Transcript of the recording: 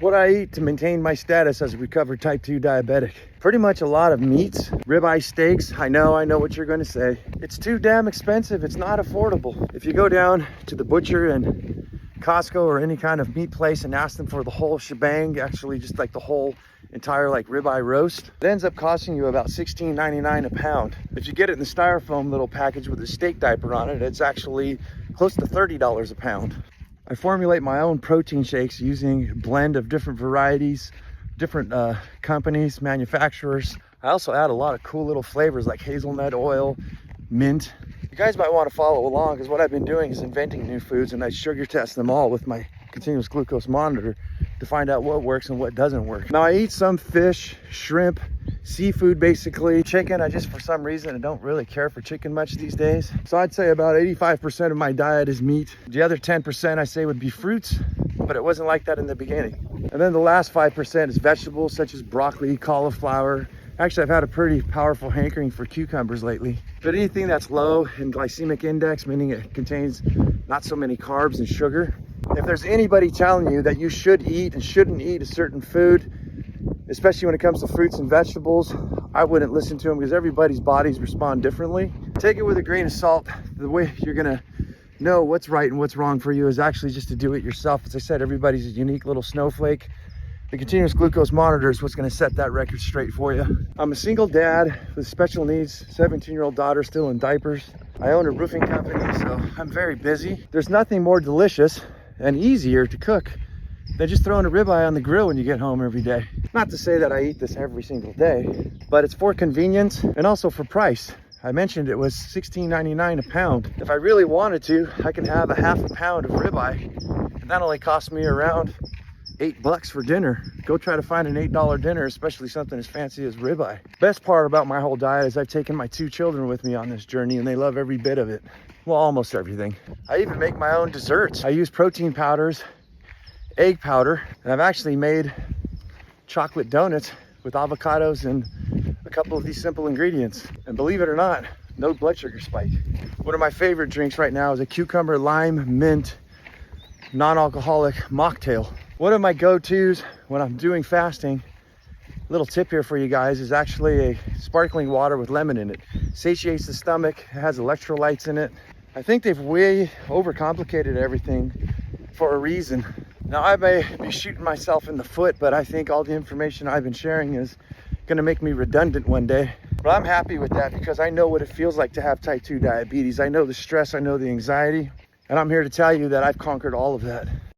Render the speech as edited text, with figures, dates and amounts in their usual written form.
What I eat to maintain my status as a recovered type 2 diabetic. Pretty much a lot of meats, ribeye steaks. I know what you're going to say. It's too damn expensive. It's not affordable. If you go down to the butcher and Costco or any kind of meat place and ask them for the whole shebang, actually just like the whole entire like ribeye roast, it ends up costing you about $16.99 a pound. If you get it in the styrofoam little package with a steak diaper on it, it's actually close to $30 a pound. I formulate my own protein shakes using a blend of different varieties, different companies, manufacturers. I also add a lot of cool little flavors like hazelnut oil, mint. You guys might want to follow along because what I've been doing is inventing new foods, and I sugar test them all with my continuous glucose monitor to find out what works and what doesn't work. Now I eat some fish, shrimp, seafood, basically chicken. I just, for some reason, I don't really care for chicken much these days. So I'd say about 85% of my diet is meat. The other 10% I say would be fruits, but it wasn't like that in the beginning. And then the last 5% is vegetables such as broccoli, cauliflower. Actually, I've had a pretty powerful hankering for cucumbers lately. But anything that's low in glycemic index, meaning it contains not so many carbs and sugar. If there's anybody telling you that you should eat and shouldn't eat a certain food, especially when it comes to fruits and vegetables, I wouldn't listen to them because everybody's bodies respond differently. Take it with a grain of salt. The way you're gonna know what's right and what's wrong for you is actually just to do it yourself. As I said, everybody's a unique little snowflake. The continuous glucose monitor is what's gonna set that record straight for you. I'm a single dad with special needs, 17-year-old daughter still in diapers. I own a roofing company, so I'm very busy. There's nothing more delicious and easier to cook than just throwing a ribeye on the grill when you get home every day. Not to say that I eat this every single day, but it's for convenience and also for price. I mentioned it was $16.99 a pound. If I really wanted to, I could have a half a pound of ribeye, and that only cost me around $8 for dinner. Go try to find an $8 dinner, especially something as fancy as ribeye. Best part about my whole diet is I've taken my 2 children with me on this journey, and they love every bit of it. Well, almost everything. I even make my own desserts. I use protein powders, egg powder, and I've actually made chocolate donuts with avocados and a couple of these simple ingredients. And believe it or not, no blood sugar spike. One of my favorite drinks right now is a cucumber lime mint non-alcoholic mocktail. One of my go-tos when I'm doing fasting, little tip here for you guys, is actually a sparkling water with lemon in it. Satiates the stomach, it has electrolytes in it. I think they've way overcomplicated everything for a reason. Now I may be shooting myself in the foot, but I think all the information I've been sharing is gonna make me redundant one day. But I'm happy with that because I know what it feels like to have type 2 diabetes. I know the stress, I know the anxiety, and I'm here to tell you that I've conquered all of that.